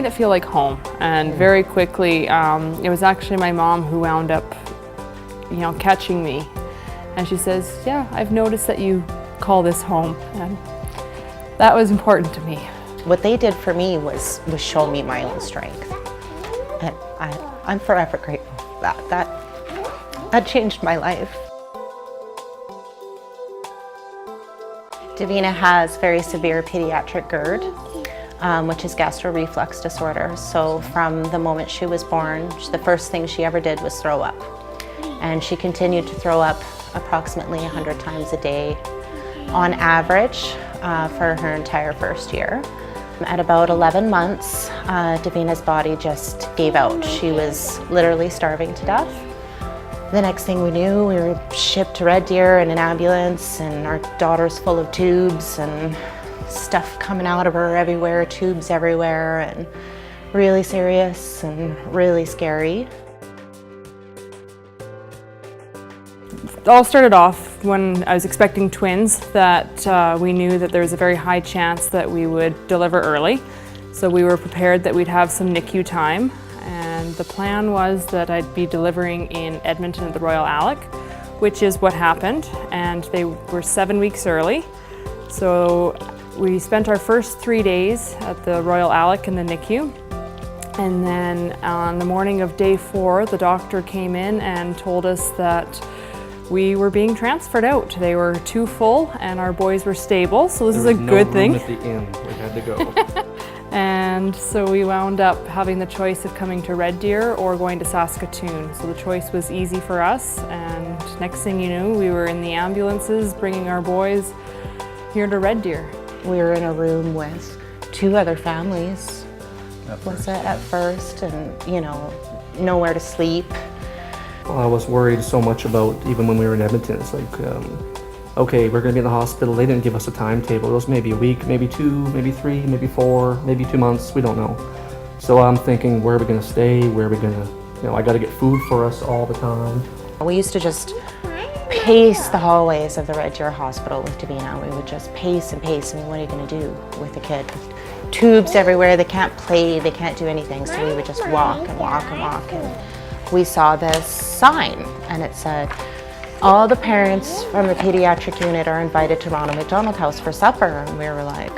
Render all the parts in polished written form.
made it feel like home, and very quickly, it was actually my mom who wound up, catching me. And she says, yeah, I've noticed that you call this home. And that was important to me. What they did for me was show me my own strength. And I'm forever grateful for that. That changed my life. Davina has very severe pediatric GERD, which is gastro-reflux disorder. So from the moment she was born, the first thing she ever did was throw up. And she continued to throw up approximately 100 times a day on average for her entire first year. At about 11 months, Davina's body just gave out. She was literally starving to death. The next thing we knew, we were shipped to Red Deer in an ambulance, and our daughter's full of tubes and stuff coming out of her everywhere, tubes everywhere, and really serious and really scary. It all started off when I was expecting twins, that we knew that there was a very high chance that we would deliver early. So we were prepared that we'd have some NICU time. And the plan was that I'd be delivering in Edmonton at the Royal Alec, which is what happened. And they were 7 weeks early. So we spent our first 3 days at the Royal Alec in the NICU. And then on the morning of day 4, the doctor came in and told us that we were being transferred out. They were too full and our boys were stable, so this is a good thing. At the inn, we had to go. And so we wound up having the choice of coming to Red Deer or going to Saskatoon. So the choice was easy for us, and next thing you knew, we were in the ambulances bringing our boys here to Red Deer. We were in a room with 2 other families at first, and nowhere to sleep. Well, I was worried so much about, even when we were in Edmonton, it's like, okay, we're going to be in the hospital. They didn't give us a timetable. It was maybe a week, maybe 2, maybe 3, maybe 4, maybe 2 months. We don't know. So I'm thinking, where are we going to stay? Where are we going to, I got to get food for us all the time. We used to just pace the hallways of the Red Deer Hospital with Davina. We would just pace and pace. I mean, what are you going to do with a kid? Tubes everywhere. They can't play. They can't do anything. So we would just walk and walk and walk. And we saw this sign, and it said, all the parents from the pediatric unit are invited to Ronald McDonald house for supper. And we were like,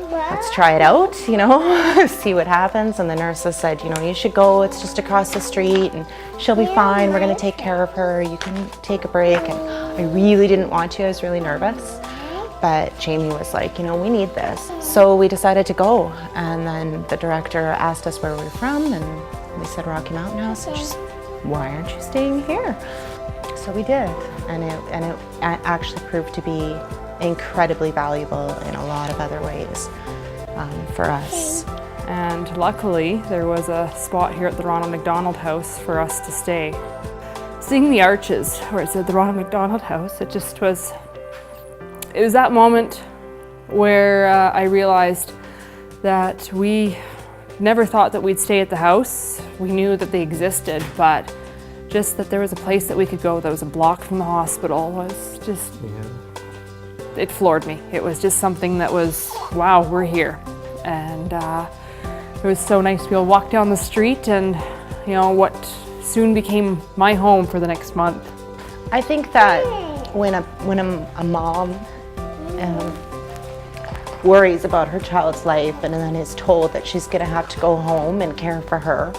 let's try it out, see what happens. And the nurses said, you should go, it's just across the street and she'll be fine. We're gonna take care of her. You can take a break. And I really didn't want to, I was really nervous. But Jamie was like, we need this. So we decided to go. And then the director asked us where we were from, and we said Rocky Mountain House. And she said, why aren't you staying here? So we did, and it actually proved to be incredibly valuable in a lot of other ways for us. And luckily, there was a spot here at the Ronald McDonald House for us to stay. Seeing the arches where it said the Ronald McDonald House, it was that moment where I realized that we never thought that we'd stay at the house. We knew that they existed, but just that there was a place that we could go that was a block from the hospital was just, it floored me. It was just something that was, wow, we're here. And it was so nice to be able to walk down the street and, what soon became my home for the next month. I think that when a mom worries about her child's life and then is told that she's gonna have to go home and care for her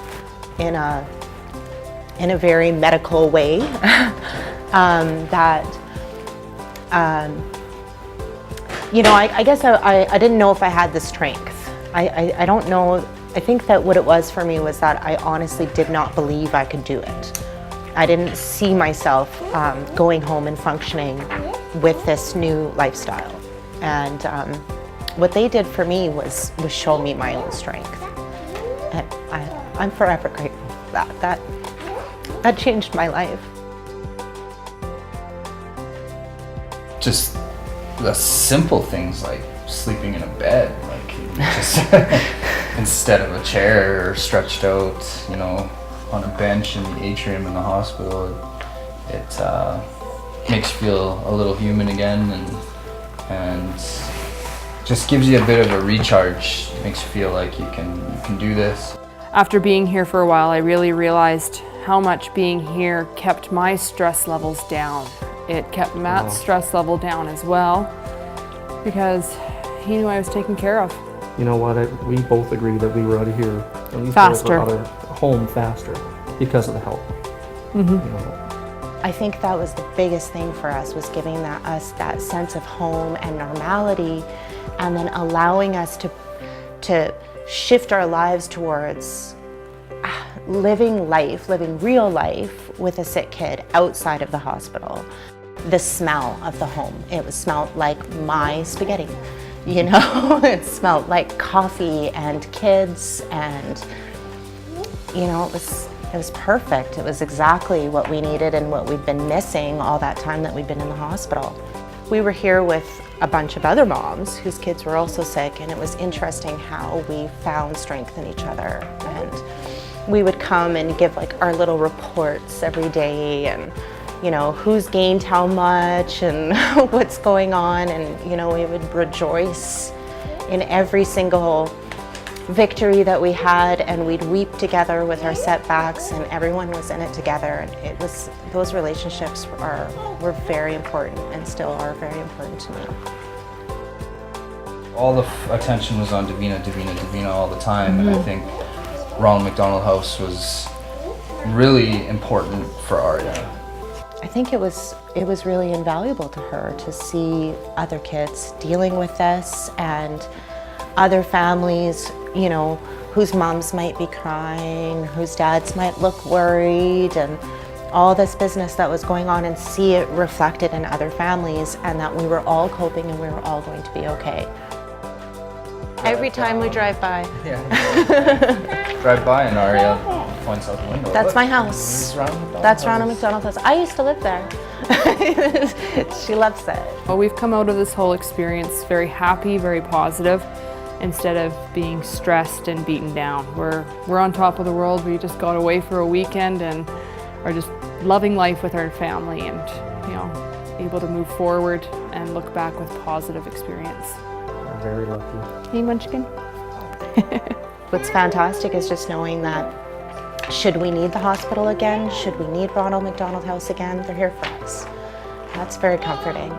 in a very medical way, I guess I didn't know if I had the strength. I don't know. I think that what it was for me was that I honestly did not believe I could do it. I didn't see myself going home and functioning with this new lifestyle. And what they did for me was show me my own strength. And I'm forever grateful for that. That changed my life. Just the simple things like sleeping in a bed, just instead of a chair or stretched out, on a bench in the atrium in the hospital. It makes you feel a little human again, and just gives you a bit of a recharge. Makes you feel like you can do this. After being here for a while, I really realized how much being here kept my stress levels down. It kept Matt's stress level down as well, because he knew I was taken care of. You know what? We both agreed that we were out of here, at least Faster. out of home faster because of the help. You know. I think that was the biggest thing for us, was giving us that sense of home and normality, and then allowing us to shift our lives towards living real life with a sick kid outside of the hospital. The smell of the home, it smelled like my spaghetti, you know? It smelled like coffee and kids, and you know, it was perfect. It was exactly what we needed and what we'd been missing all that time that we'd been in the hospital. We were here with a bunch of other moms whose kids were also sick, and it was interesting how we found strength in each other. And we would come and give like our little reports every day, and you know, who's gained how much and what's going on, and you know, we would rejoice in every single victory that we had, and we'd weep together with our setbacks, and everyone was in it together. And those relationships were very important, and still are very important to me. All the attention was on Davina all the time, and I think Ronald McDonald House was really important for Aria. I think it was really invaluable to her to see other kids dealing with this, and other families, you know, whose moms might be crying, whose dads might look worried, and all this business that was going on, and see it reflected in other families, and that we were all coping and we were all going to be okay. Every time we drive by. Yeah. Drive by and Aria points out the window. That's Look, my house. That's Ronald McDonald's house. I used to live there. She loves it. Well, we've come out of this whole experience very happy, very positive, instead of being stressed and beaten down. We're on top of the world. We just got away for a weekend and are just loving life with our family, and you know, able to move forward and look back with positive experience. We're very lucky. Hey, Munchkin. What's fantastic is just knowing that should we need the hospital again, should we need Ronald McDonald House again, they're here for us. That's very comforting.